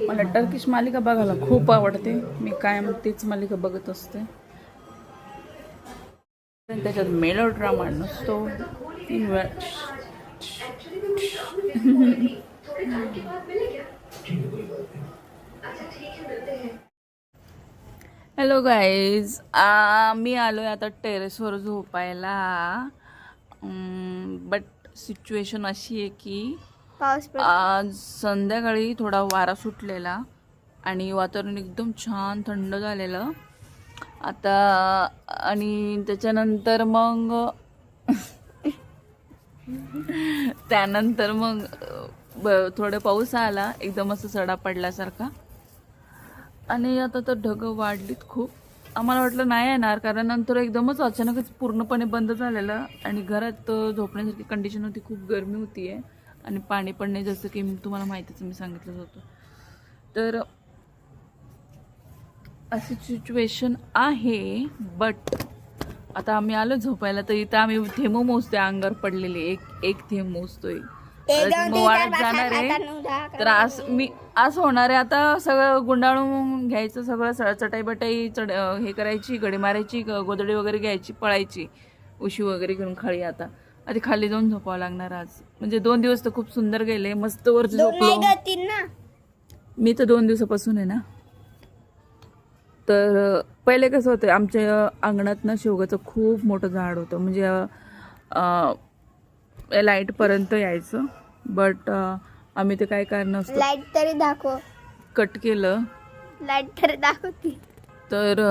मला टर्किश मालिका बघायला खूप आवडते. मी कायम तीच मालिका बघत असते. त्याच्यात मेलो ड्रामा नसतो. 3 वेळा हॅलो गाईज, मी आलोय आता टेरेसवर झोपायला. बट सिच्युएशन अशी आहे की आज संध्याकाळी थोडा वारा सुटलेला आणि वातावरण एकदम छान थंड झालेलं आता. आणि त्याच्यानंतर मग थोडं पाऊस आला, एकदम असं सडा पडल्यासारखा. आणि आता तर ढगं वाढलीत खूप. आम्हाला वाटलं नाही येणार, कारण नंतर एकदमच अचानकच पूर्णपणे बंद झालेलं आणि घरात झोपण्यासारखी कंडिशन होती. खूप गरमी होती आहे आणि पाणी पण नाही, जसं की तुम्हाला माहितीच मी सांगितलं होतं. तर अशी सिच्युएशन आहे. बट आता आम्ही आलो झोपायला, तर इथं आम्ही थेंब मोजतोय, अंगावर पडलेले एक थेंब मोजतोय. वाढत जाणार आहे. तर असं होणार आहे आता. सगळं गुंडाळून घ्यायचं, सगळं चटाई बटाई हे करायची, गडी मारायची, गोदडी वगैरे घ्यायची, पळायची, उशी वगैरे घेऊन खाली. आता आधी खाली जाऊन झोपावं लागणार आज. म्हणजे 2 दिवस तर खूप सुंदर गेले, मस्त वरती झोपलो मी तर 2 दिवसापासून आहे ना. तर पहिले कसं होतं, आमच्या अंगणात ना शेवगाचं खूप मोठं झाड होतं, म्हणजे लाईटपर्यंत यायचं. बट आम्ही ते काय कारण असतं, लाईट तरी दाखव, कट केलं. लाईट तरी दाखवती. तर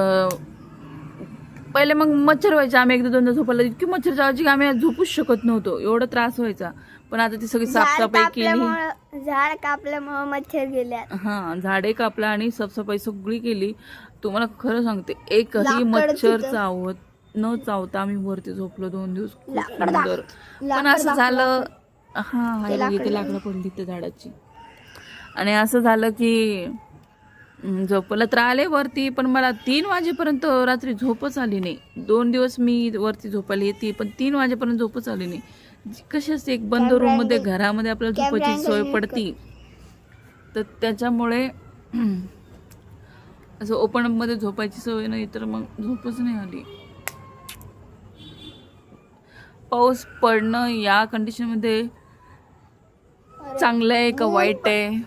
पहिले मग मच्छर व्हायचे. आम्ही एकदा 2दा झोपायला इतकी मच्छर जायची की आम्ही झोपूच शकत नव्हतो, एवढा त्रास व्हायचा. पण आता ती सगळी साफसफाई केली, झाड कापल्यामुळे मच्छर गेल्या. हां, झाडे कापला आणि साफसफाई सगळी केली. तुम्हाला खरं सांगते, एकही मच्छर न चावता आम्ही वरती झोपलो 2 दिवस. खूप सुंदर. पण असं झालं, हां, इथे लाकडं पडली त्या झाडाची. आणि असं झालं की झोपलं तर आले वरती, पण मला 3 वाजेपर्यंत रात्री झोपच आली नाही. 2 दिवस मी वरती झोपायला येते, पण 3 वाजेपर्यंत झोपच आली नाही. कशी असते, एक बंद रूममध्ये, घरामध्ये आपल्याला झोपायची सोय पडती, तर त्याच्यामुळे असं ओपन मध्ये झोपायची सवय नाही, तर मग झोपच नाही आली. पाऊस पडणं या कंडिशनमध्ये चांगलं आहे का वाईट आहे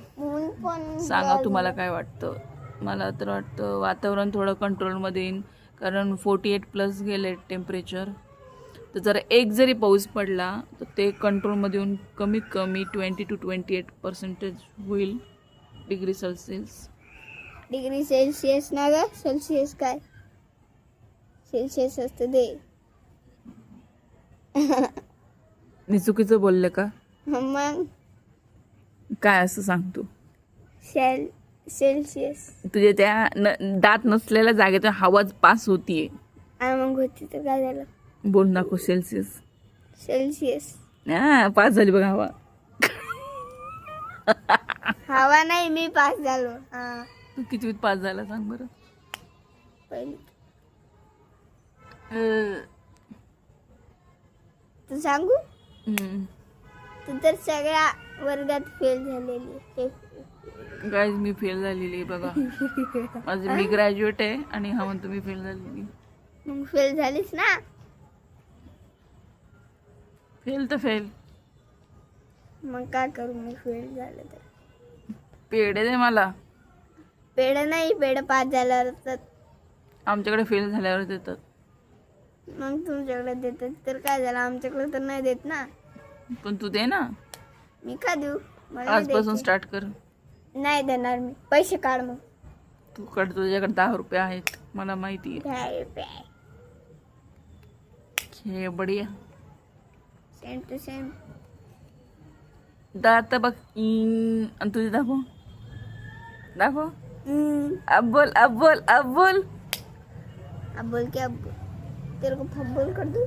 सांगा, तुम्हाला काय वाटतं? मला तर वाटतं वातावरण थोडं कंट्रोलमध्ये येईन, कारण 48+ गेले टेम्परेचर. तर जर एक जरी पाऊस पडला तर ते कंट्रोलमध्ये येऊन कमीत कमी 20 to 28% होईल डिग्री सेल्सिअस. डिग्री सेल्सिअस ना ग, सेल्सिअस काय, सेल्सिअस असतं ते. मी चुकीचं बोलले का? मग काय असं सांगतो? सेल्सिअस. तुझ्या त्या दात नसलेल्या जागेतून हवाच पास होतीये. मग होती तर काय झालं? बोल नको. सेल्सिअस. सेल्सिअस. पास झाली बघ हवा. हवा नाही, मी पास झालो. तू कितवीत पास झाला सांग बरं? पहिली. तू सांगू? तू तर सगळ्या वर्गात फेल झालेली. गाईज, मी फेल झालेली आहे बघा. माझी मी ग्रॅज्युएट आहे आणि हा म्हणतो मी फेल झालेली. मग फेल झालीस ना? फेल तर फेल. मग काय करू मी फेल झालं तर? पेढे दे मला. पेढ नाही, पेढ पास झाल्यावर तर आमच्याकडे फेल झाल्यावर देतात. मग तुमच्याकडे देतात तर काय झालं, आमच्याकडे तर नाही देत ना. पण तू दे ना. मी का देऊ? आजपासून स्टार्ट कर. नाही देणार मी. पैसे काढ मग. तुझ्याकडे 10 रुपये आहेत, मला माहिती आहे. 10 रुपये हे बढिया. Same to same. दात बघ. आणि तुझे दाखव. अब बोल. अब बोल क्या? तेरे को फब्बल कर दूं?